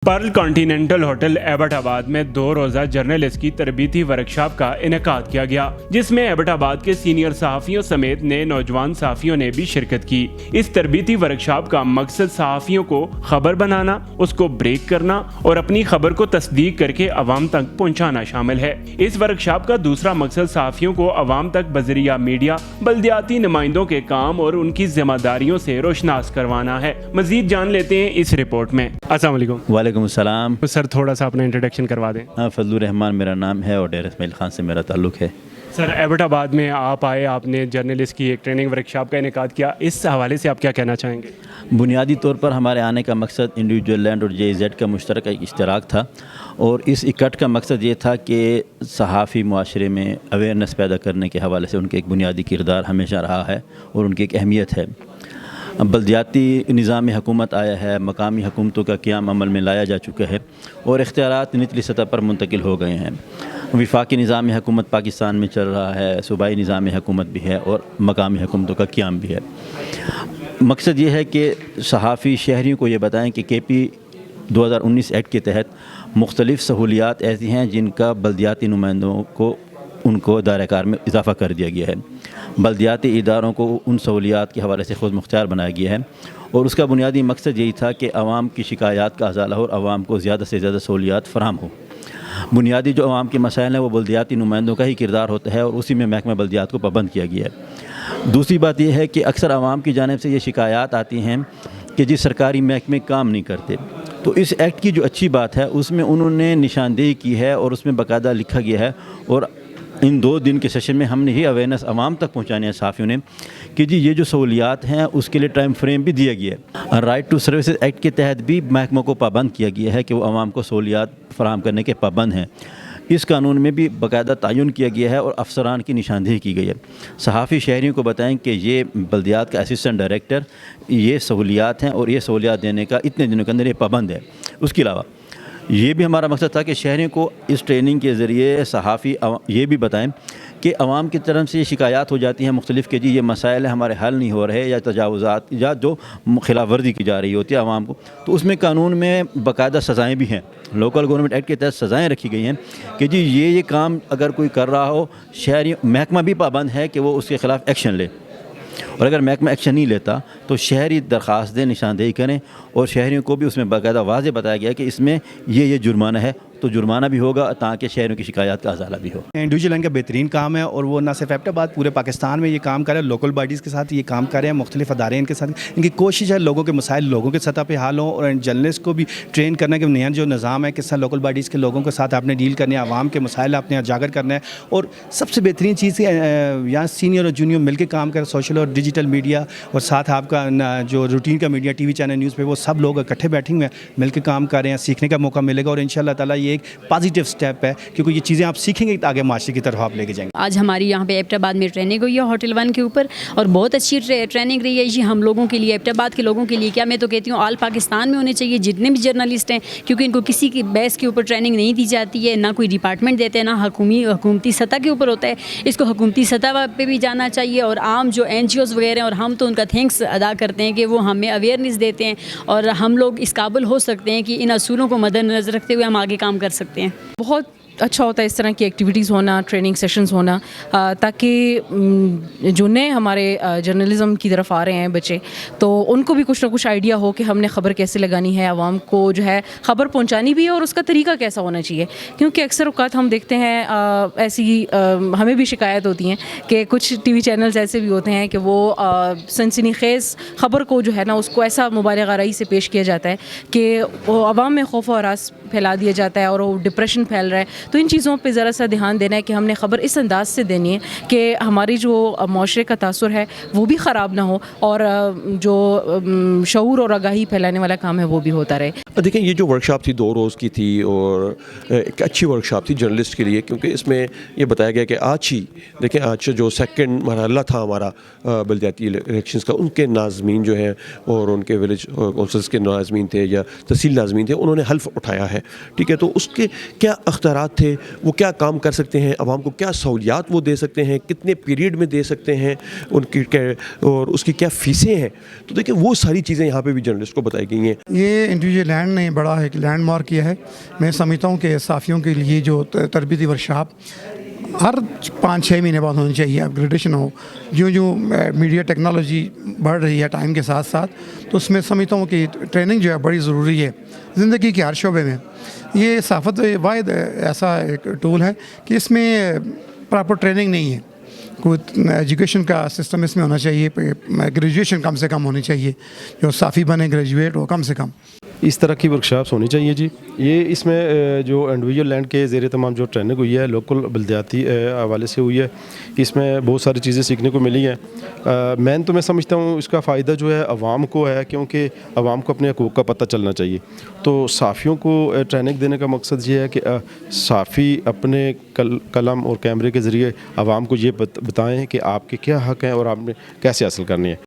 Perl continental hotel Abbottabad में 2 रोज़ा journalist की तरबीती वर्कशॉप का इनेकाद किया गया, जिसमें एबटाबाद के सीनियर सहाफ़ियों समेत नए नौजवान सहाफ़ियों ने भी शिरकत की। इस तरबीती वर्कशॉप का मकसद सहाफ़ियों को खबर बनाना, उसको ब्रेक करना और अपनी खबर को तस्दीक करके अवाम तक पहुँचाना शामिल है। इस वर्कशॉप का दूसरा मकसद सहाफ़ियों को अवाम तक बज़रिया मीडिया, बल्दियाती नुमाइंदों के काम और उनकी जिम्मेदारियों से रोशनास करवाना है। मज़ीद जान लेते हैं इस रिपोर्ट में। अस्सलाम वालेकुम। वालेकुम अस्सलाम। सर थोड़ा सा अपना इंट्रोडक्शन करवा दें। फजलुर रहमान मेरा नाम है और डेर इस्माइल खान से मेरा ताल्लुक़ है। सर एबटाबाद में आप आए, आपने जर्नलिस्ट की एक ट्रेनिंग वर्कशॉप का इनेकाद किया, इस हवाले से आप क्या कहना चाहेंगे? बुनियादी तौर पर हमारे आने का मकसद इंडिविजुअल लैंड और JZ का मुश्तरक इश्तराक था और इस इकट्ठ का मकसद ये था कि सहाफ़ी मुआशरे में अवेयरनेस पैदा करने के हवाले से उनके एक बुनियादी किरदार हमेशा रहा है और उनकी एक अहमियत है। बल्दियाती निज़ाम हुकूमत आया है, मकामी हुकूमतों का क़याम अमल में लाया जा चुका है और इख्तियारात निचली सतह पर मुंतकिल हो गए हैं। वफाकी निज़ाम हुकूमत पाकिस्तान में चल रहा है, सूबाई निज़ाम हुकूमत भी है और मकामी हुकूमतों का क़याम भी है। मकसद ये है कि सहाफ़ी शहरियों को ये बताएँ कि KP 2019 एक्ट के तहत मुख्तलिफ़ सहूलियात ऐसी हैं जिनका बल्दियाती नुमाइंदों को उनको दायरा-ए-कार में इजाफ़ा कर दिया गया है। बल्दियाती इदारों को उन सहूलियात के हवाले से ख़ुद मुख्तियार बनाया गया है और उसका बुनियादी मकसद यही था कि आवाम की शिकायत का अज़ाला हो और आवाम को ज़्यादा से ज़्यादा सहूलियात फ़राहम हो। बुनियादी जो आवाम के मसाइल हैं वो बल्दियाती नुमाइंदों का ही किरदार होता है और उसी में महकमा बल्दियात को पाबंद किया गया है। दूसरी बात यह है कि अक्सर आवाम की जानिब से ये शिकायत आती हैं कि जी सरकारी महकमे काम नहीं करते। तो इस एक्ट की जो अच्छी बात है उसमें उन्होंने निशानदेही की है और उसमें बाकायदा लिखा गया है और इन 2 दिन के सेशन में हमने ही अवेयरनेस आवाम तक पहुंचाने हैं सहाफ़ियों ने कि जी ये जो सहूलियात हैं उसके लिए टाइम फ्रेम भी दिया गया है। राइट टू सर्विसेज एक्ट के तहत भी महकमों को पाबंद किया गया है कि वो आवाम को सहूलियात फराहम करने के पाबंद हैं। इस कानून में भी बाकायदा तयन किया गया है और अफसरान की निशानदेही की गई है। सहाफ़ी शहरियों को बताएं कि ये बल्दियात का असिस्टेंट डायरेक्टर ये सहूलियात हैं और ये सहूलियात देने का इतने दिनों के अंदर ये पाबंद है। उसके अलावा ये भी हमारा मकसद था कि शहरियों को इस ट्रेनिंग के ज़रिए सहाफ़ी ये भी बताएं कि आवाम की तरफ से ये शिकायत हो जाती हैं मुख्तलिफ़ कि जी ये मसाइल हमारे हल नहीं हो रहे या तजावुज़ात या जो खिलाफ वर्जी की जा रही होती है आवाम को, तो उसमें कानून में बाकायदा सज़ाएँ भी हैं। लोकल गवर्नमेंट एक्ट के तहत सज़ाएँ रखी गई हैं कि जी ये काम अगर कोई कर रहा हो, शहरी महकमा भी पाबंद है कि वो उसके ख़िलाफ़ एक्शन ले और अगर महकमा एक्शन नहीं लेता तो शहरी दरख्वास्त दें, निशानदेही करें और शहरियों को भी उसमें बाकायदा वाज़ेह बताया गया कि इसमें ये जुर्माना है, तो जुर्माना भी होगा ताकि शहरों की शिकायत का अज़ाला भी हो। इंडिविजुअल लाइन का बेहतरीन काम है और वो ना सिर्फ एबटाबाद पूरे पाकिस्तान में ये काम कर रहे हैं, लोकल बॉडीज़ के साथ ये काम कर रहे हैं, मुख्तलिफ अदारे इनके साथ। इनकी कोशिश है लोगों के मसाइल लोगों के सतह पे हल हों और जर्नलिस्ट को भी ट्रेन करना कि नया जो निज़ाम है किस तरह लोकल बॉडीज़ के लोगों के साथ आपने डील करने, आवाम के मसाइल आपने उजागर करना है। और सबसे बेहतरीन चीज़ यहाँ सीनियर और जूनियर मिल के काम करें, सोशल और डिजिटल मीडिया और साथ आपका जो रूटीन का मीडिया, TV चैनल, न्यूज़ पे वो सब लोग इकट्ठे बैठे हुए हैं, मिल के काम कर रहे हैं, सीखने का मौका मिलेगा और इंशाअल्लाह ताला ये एक पॉजिटिव स्टेप है क्योंकि ये चीज़ें आप सीखेंगे तो आगे माशरे की तरफ आप लेके जाएंगे। आज हमारी यहाँ पे एबटाबाद में ट्रेनिंग हुई है होटल 1 के ऊपर और बहुत अच्छी ट्रेनिंग रही है जी हम लोगों के लिए, एबटाबाद के लोगों के लिए। क्या मैं तो कहती हूँ ऑल पाकिस्तान में होने चाहिए जितने भी जर्नलिस्ट हैं, क्योंकि इनको किसी की बेस के ऊपर ट्रेनिंग नहीं दी जाती है, ना कोई डिपार्टमेंट देते हैं, ना हुकूमती सतह के ऊपर होता है। इसको हुकूमती सतह पे भी जाना चाहिए और आम जो NGOs वगैरह, और हम तो उनका थैंक्स अदा करते हैं कि वो हमें अवेयरनेस देते हैं और हम लोग इस काबिल हो सकते हैं कि इन असूलों को मद्देनज़र रखते हुए हम आगे काम कर सकते हैं। बहुत अच्छा होता है इस तरह की एक्टिविटीज़ होना, ट्रेनिंग सेशंस होना, ताकि जो नए हमारे जर्नलिज़म की तरफ आ रहे हैं बच्चे, तो उनको भी कुछ ना कुछ आइडिया हो कि हमने ख़बर कैसे लगानी है, आवाम को जो है ख़बर पहुंचानी भी है और उसका तरीका कैसा होना चाहिए। क्योंकि अक्सर औक़ात हम देखते हैं ऐसी हमें भी शिकायत होती हैं कि कुछ TV चैनल्स ऐसे भी होते हैं कि वो सनसनीखेज़ ख़बर को जो है ना उसको ऐसा मुबालग़ा आराई से पेश किया जाता है कि वो आवाम में खौफ और हरास फैला दिया जाता है और वो डिप्रेशन फैल रहा है। तो इन चीज़ों पे ज़रा सा ध्यान देना है कि हमने ख़बर इस अंदाज़ से देनी है कि हमारी जो माशरे का तासुर है वो भी ख़राब ना हो और जो शऊर और आगाही फैलाने वाला काम है वो भी होता रहे। देखें ये जो वर्कशॉप थी 2 रोज़ की थी और एक अच्छी वर्कशॉप थी जर्नलिस्ट के लिए, क्योंकि इसमें ये बताया गया कि आज ही देखें आज जो सेकंड मरहला था हमारा बल्दियाती इलेक्शंस का, उनके नाज़मीन जो हैं और उनके विलेज कौंसल्स के नाज़मीन थे या तहसील नाज़मीन थे, उन्होंने हल्फ उठाया है। ठीक है, तो उसके क्या अख्तियारात صلاحیات تھے وہ کیا کام کر سکتے ہیں, عوام کو کیا سہولیات وہ دے سکتے ہیں, کتنے پیریڈ میں دے سکتے ہیں ان کی, اور اس کی کیا فیسیں ہیں. تو دیکھیں وہ ساری چیزیں یہاں پہ بھی جرنلسٹ کو بتائی گئی ہیں. یہ انڈیویجول لینڈ نے بڑا ایک لینڈ مارک کیا ہے. میں سمجھتا ہوں کہ صحافیوں کے لیے جو تربیتی ورکشاپ ہر 5-6 مہینے بعد ہونی چاہیے, اپ گریڈیشن ہو. جو میڈیا ٹیکنالوجی بڑھ رہی ہے ٹائم کے ساتھ ساتھ, تو اس میں سمجھتا ہوں کہ ٹریننگ جو ہے بڑی ضروری ہے زندگی کے ہر شعبے میں. یہ صحافت واحد ایسا ایک ٹول ہے کہ اس میں پراپر ٹریننگ نہیں ہے. کوئی ایجوکیشن کا سسٹم اس میں ہونا چاہیے, گریجویشن کم سے کم ہونی چاہیے, جو صحافی بنے گریجویٹ ہو کم سے کم. اس طرح کی ورکشاپس ہونی چاہیے جی. یہ اس میں جو انڈیویجول لینڈ کے زیر تمام جو ٹریننگ ہوئی ہے لوکل بلدیاتی حوالے سے ہوئی ہے, اس میں بہت ساری چیزیں سیکھنے کو ملی ہیں. مین تو میں سمجھتا ہوں اس کا فائدہ جو ہے عوام کو ہے, کیونکہ عوام کو اپنے حقوق کا پتہ چلنا چاہیے. تو صحافیوں کو ٹریننگ دینے کا مقصد یہ ہے کہ صحافی اپنے قلم اور کیمرے کے ذریعے عوام کو یہ بتائیں کہ آپ کے کیا حق ہیں اور آپ نے کیسے حاصل کرنی ہے.